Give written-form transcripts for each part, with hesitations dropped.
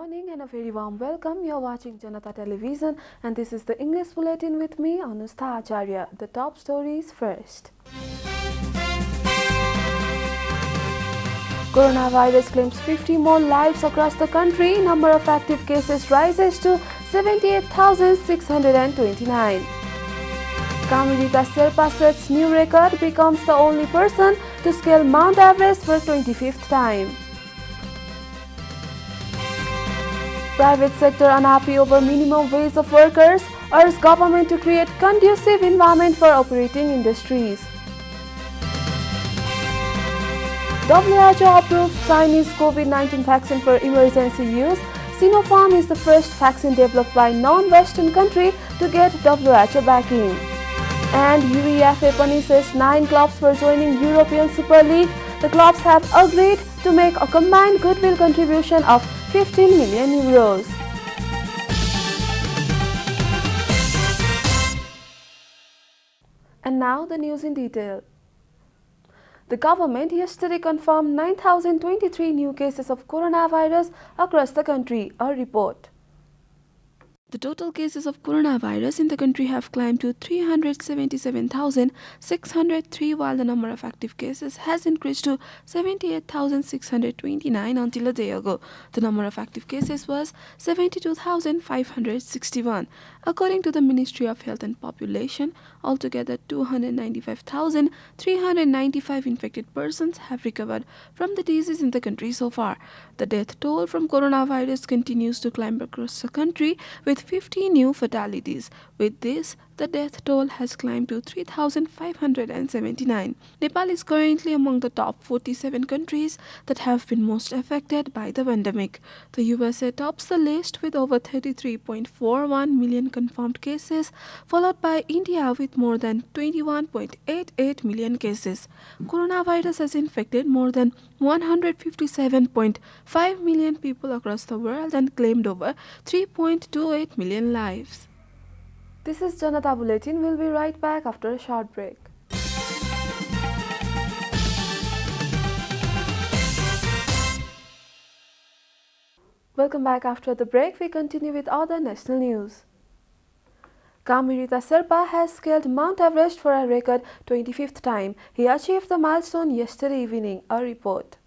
morning and a very warm welcome. You're watching Janata Television and this is the English Bulletin with me, Anustha Acharya. The top stories first. Coronavirus claims 50 more lives across the country. Number of active cases rises to 78,629. Kamirita Sherpa sets new record, becomes the only person to scale Mount Everest for 25th time. Private sector unhappy over minimum wage of workers, urge government to create conducive environment for operating industries. WHO approves Chinese COVID-19 vaccine for emergency use. Sinopharm is the first vaccine developed by non-Western country to get WHO backing. And UEFA punishes 9 clubs for joining European Super League. The clubs have agreed to make a combined goodwill contribution of 15 million euros. And now the news in detail. The government yesterday confirmed 9,023 new cases of coronavirus across the country, a report. The total cases of coronavirus in the country have climbed to 377,603, while the number of active cases has increased to 78,629 until a day ago. The number of active cases was 72,561. According to the Ministry of Health and Population, altogether 295,395 infected persons have recovered from the disease in the country so far. The death toll from coronavirus continues to climb across the country with 50 new fatalities. With this, the death toll has climbed to 3,579. Nepal is currently among the top 47 countries that have been most affected by the pandemic. The USA tops the list with over 33.41 million confirmed cases, followed by India with more than 21.88 million cases. Coronavirus has infected more than 157.5 million people across the world and claimed over 3.28 million lives. This is Janata Bulletin. We'll be right back after a short break. Welcome back after the break. We continue with other national news. Kamirita Sherpa has scaled Mount Everest for a record 25th time. He achieved the milestone yesterday evening, a report.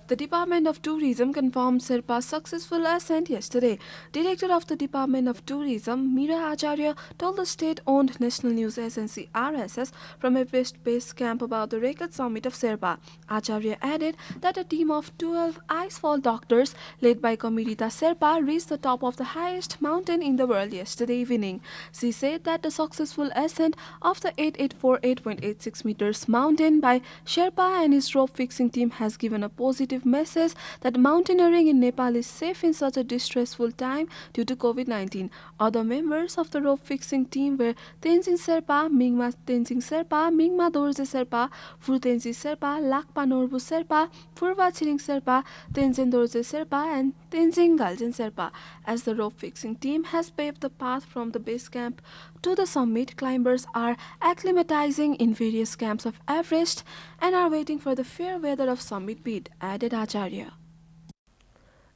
The Department of Tourism confirmed Sherpa's successful ascent yesterday. Director of the Department of Tourism, Meera Acharya, told the state-owned national news agency RSS from Everest Base Camp about the record summit of Sherpa. Acharya added that a team of 12 icefall doctors led by Kamirita Sherpa reached the top of the highest mountain in the world yesterday evening. She said that the successful ascent of the 8848.86 meters mountain by Sherpa and his rope fixing team has given a positive message that mountaineering in Nepal is safe in such a distressful time due to COVID-19. Other members of the rope fixing team were Tenzing Sherpa, Mingma Tenzing Sherpa, Mingma Dorje Sherpa, Furu Tenzing Sherpa, Lakpa Norbu Sherpa, Purva Chiring Sherpa, Tenzing Dorje Sherpa and Tenzing Galjen Sherpa. As the rope fixing team has paved the path from the base camp to the summit, climbers are acclimatizing in various camps of Everest and are waiting for the fair weather of summit beat, added Acharya.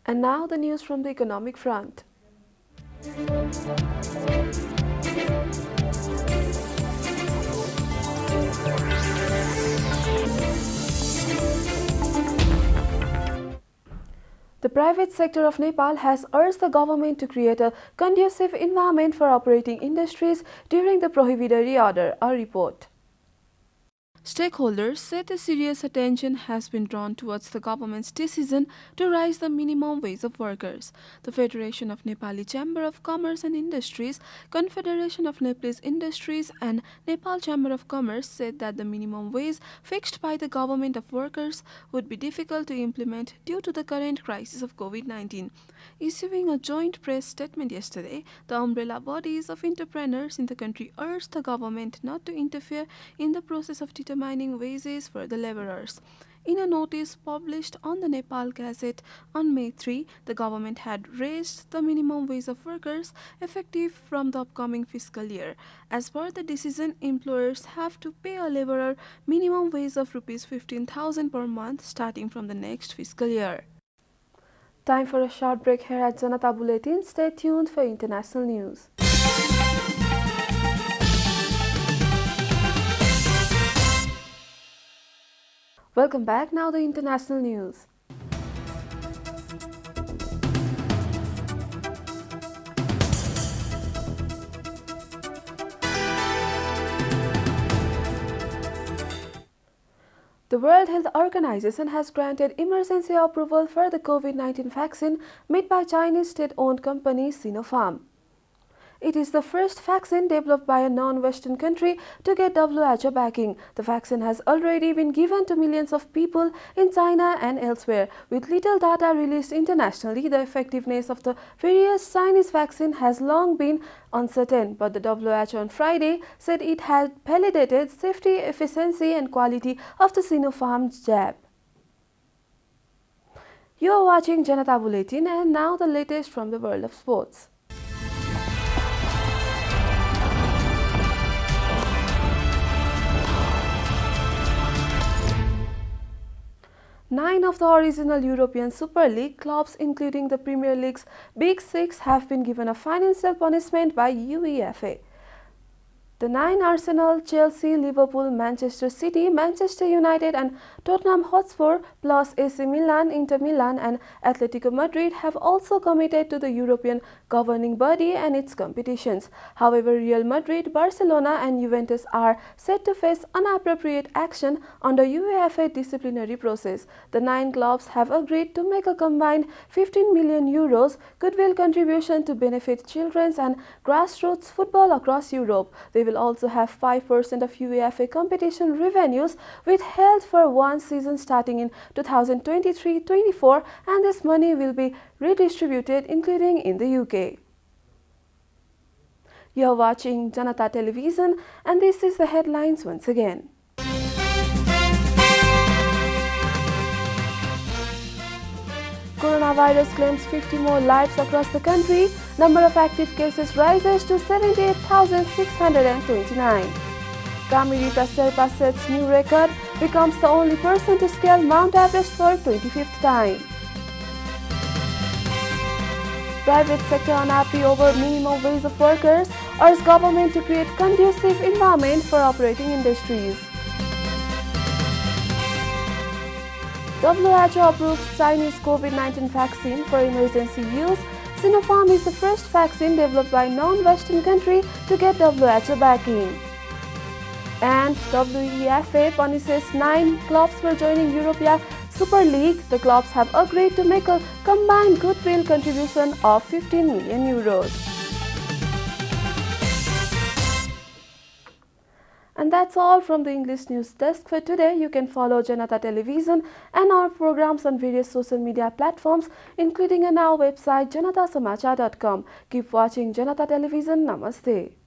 And now the news from the economic front. The private sector of Nepal has urged the government to create a conducive environment for operating industries during the prohibitory order, a report. Stakeholders said a serious attention has been drawn towards the government's decision to raise the minimum wage of workers. The Federation of Nepali Chamber of Commerce and Industries, Confederation of Nepalese Industries and Nepal Chamber of Commerce said that the minimum wage fixed by the government of workers would be difficult to implement due to the current crisis of COVID-19. Issuing a joint press statement yesterday, the umbrella bodies of entrepreneurs in the country urged the government not to interfere in the process of determining wages for the laborers. In a notice published on the Nepal Gazette on May 3, the government had raised the minimum wage of workers effective from the upcoming fiscal year. As per the decision, employers have to pay a laborer minimum wage of Rs 15,000 per month starting from the next fiscal year. Time for a short break here at Janata Bulletin. Stay tuned for international news. Welcome back. Now the international news. The World Health Organization has granted emergency approval for the COVID-19 vaccine made by Chinese state-owned company Sinopharm. It is the first vaccine developed by a non-Western country to get WHO backing. The vaccine has already been given to millions of people in China and elsewhere. With little data released internationally, the effectiveness of the various Chinese vaccine has long been uncertain, but the WHO on Friday said it had validated safety, efficiency and quality of the Sinopharm jab. You are watching Janata Bulletin, and now the latest from the world of sports. Nine of the original European Super League clubs, including the Premier League's Big Six, have been given a financial punishment by UEFA. The nine Arsenal, Chelsea, Liverpool, Manchester City, Manchester United and Tottenham Hotspur plus AC Milan, Inter Milan and Atletico Madrid have also committed to the European governing body and its competitions. However, Real Madrid, Barcelona and Juventus are set to face inappropriate action under UEFA disciplinary process. The nine clubs have agreed to make a combined €15 million goodwill contribution to benefit children's and grassroots football across Europe. They will also have 5% of UEFA competition revenues withheld for one season starting in 2023-24, and this money will be redistributed including in the UK. You are watching Janata Television, and this is the headlines once again. Coronavirus claims 50 more lives across the country. Number of active cases rises to 78,629. Kamirita Sherpa sets new record, becomes the only person to scale Mount Everest for 25th time. Private sector unhappy over minimum wage of workers, urges government to create conducive environment for operating industries. WHO approves Chinese COVID-19 vaccine for emergency use. Sinopharm is the first vaccine developed by non-Western country to get WHO backing. And UEFA punishes 9 clubs for joining European Super League. The clubs have agreed to make a combined goodwill contribution of €15 million. And that's all from the English News Desk for today. You can follow Janata Television and our programs on various social media platforms, including on our website janatasamachar.com. Keep watching Janata Television. Namaste.